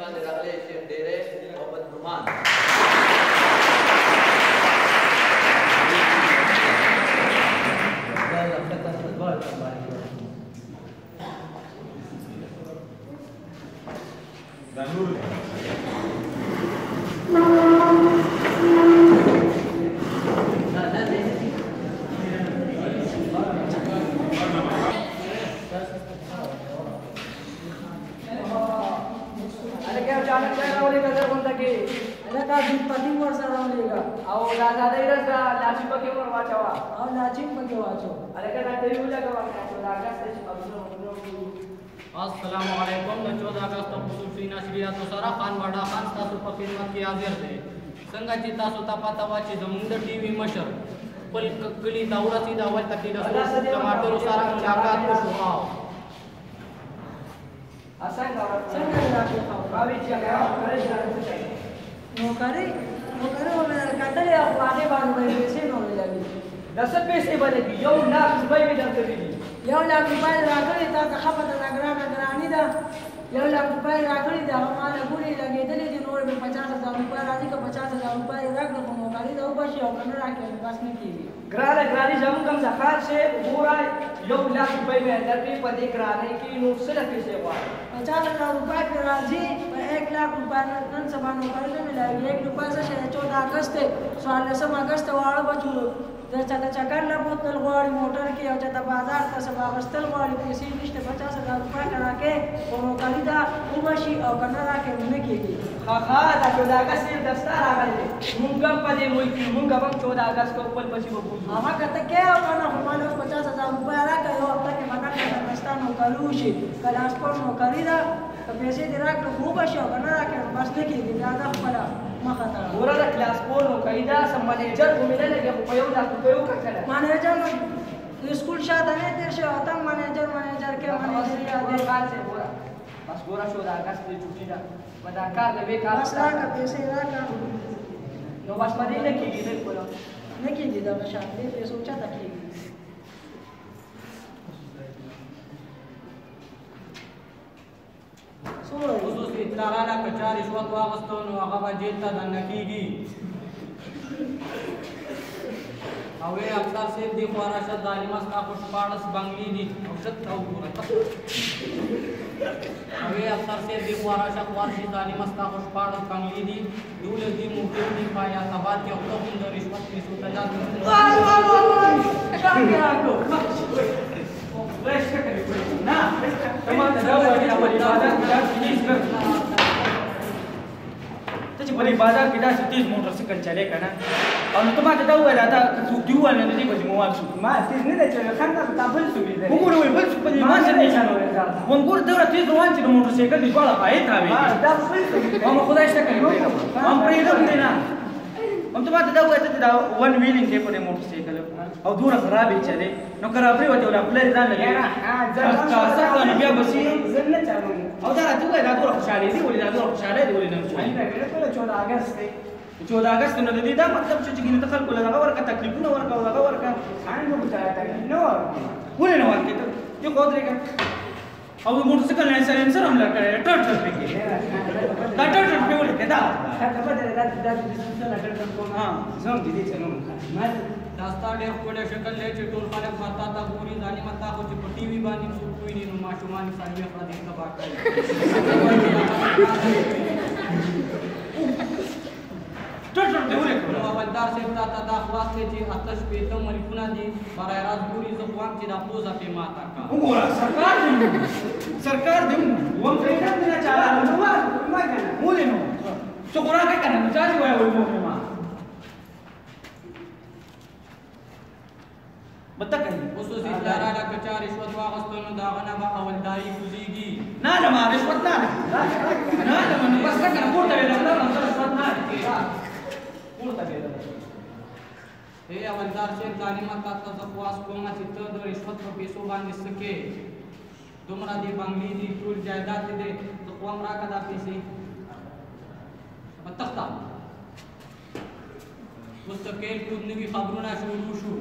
باندې راغلي چې ډېرې او بدګمان अस्सलामुअलैकुम د 14 अगस्त خصوصي نشریات سره خان باډا خان تاسو په خدمت کې حاضر دی څنګه چې تاسو ته پته وا چې زموږ د ټي وي مشر خپل کلی دا ورسې دا اول تکي د ټماټر سره ملاقات وشو څنګه راځي راوي چې نوکری ولا کتلې او هغه باندې پیسې نو لګي د څه پیسې باندې 1 लाख روپۍ به درته دي 1 लाख روپۍ راغلي تا ته خبره د نگرانی ده 1 लाख روپۍ راغلي دا مال ګوري لګېدلې دي نور به 50000 روپۍ راځي که 50000 روپۍ راغله په موکاري دا وبشي او کنه راکړي بس نه کیږي ګرانه زموږ کوم ځخار شه ګورای 1 लाख روپۍ مې درته په دې ګرانه کې نو څه پیسې غواړي 50000 روپۍ پر راځي 1 लाख روپۍ نن سبا نوکاري نه ملایي 1 روپۍ څه 14 اگست 14 اگست واړه بچو د چاته چکر نه بوتل غواړي موټر کې او چاته بازار ته سبا غستل غواړي پیسې نشته 50000 روپۍ راکې او نوکاري دا وبشي او کنه راکې نه کېږي دا 14 اگست دستا راغلی مونږ په دې ملک مونږ هم 14 اگست کو خپل بچي وبوزو هغه کته کې او کنه همانه 50000 روپۍ راکې او هفته کې باندې دستا نوکاري وشي ترانسپورت نوکاري دا پیسې دې راکړو وبشي او کنه راکې بس نه کېږي دا خپل مخاطر ګوره د کلاس 4 نو قاعده سم منیجر کومه لګي په یو لاک په یو کړه منیجر اسکول شاته نه تیر شو ته منیجر کې منیجر یاد کال سے ګوره بس ګوره شو دا اگست دی چټی دا ودا کار له بیکار بس راکا پیسې راکا نو بس باندې نه کېږي نه کوله نه کېږي دا نشه دې پیسې چاته کېږي خصوصي اطلاعات کچا رشوت واغستو نو هغه به جیل ته دننه کېږي او افسر صاحب دی خوا راشه ظالمه ستا خو شپاړس بنګلې دي او شت ته وګوره او افسر صاحب دی خوا راشه خوارشي ظالمه ستا خو شپاړس بنګلې دي 12 دي موټر دي پایا تباد کې او ته هم د رشوت پیسو ته ځان نه تمام دا وایي په بازار کې دا چیز کړ ته چې په بازار کې دا تیز موټر سایکل چلے کنه او نو ته دا وایي دا څو دیو نه دي په موال شو ما تیز نه چلے خان ته تابل شو دي وګورئ بل څه په ما څه نه چلو وګور دا تیز روان چې موټر سایکل دی ټول پای ته وي دا خپل او خدای شته کوي هم پرې نه نه هم ته دا وایي ته دا ون ویلینګ کې په موټر سایکل او دوره خرابې چلے نو خرابې وته ولا خپل ځان لګي تاسو ته بیا بسې زنه چالو او دا ته وایي دا دوره خوشاله دي ولې دا دوره خوشاله دي ولې نه خوشاله دي ټول 14 اگست دی 14 اگست نو د دې دا مطلب چې ګینه خلکو لږه ورکه تکلیفونه ورکه او هغه ورکه څنګه به چا تکلیف نه ولې نه ورکه ته یو قدرې او موټر سایکل نه سره هم لکه ټټ پکې دا ټټ په ولې دا خبره ده دا د سنسل ټټ کو ها زم دې چلو ما داستا ډېر ښکلی شکل دی چې ټول خلک ماتا ته ګوري ظالمه تا خو چې په ټي وي باندې څوک ویني نو ماشومان څاروي خپله دې تباه کوي نو اولدار صاحب تا ته دا خلاص دی چې 8 ملکونه دي برای راست ګوري زه غواړم چې دا پوزه پې ماته کا وګوره سرکار دې وم پرې نه چاله نو ما کنه مولې نو څو راکې کنه نو چا دی وایي وایي ما بتکه خصوصي اطلاعات کچا رشوت واغستو نو دا غنه به اولداري کوزيږي نه ما رشوت نه بس کنه پورته ویل نه رشوت نه پورته ویل اے اولدار صاحب ظالمه تا ته خواس کوم چې ته د رشوت په پیسو باندې سکے دومره دی بنگلې دي ټول جایداد دي ته قوم راکړه دا پیسې متختا مستقل کوم نوی خبرونه شروع شو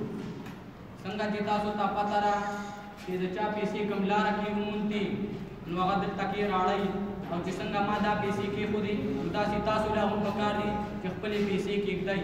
څنګه چې تاسو ته پته را چې د چا پیسې کوم لاره کې ومونتي نو هغه دلته کې راړی او چې څنګه ما دا پیسې کېښودې نو داسې تاسو له هم پکار دي چې خپلې پیسې کېږدئ.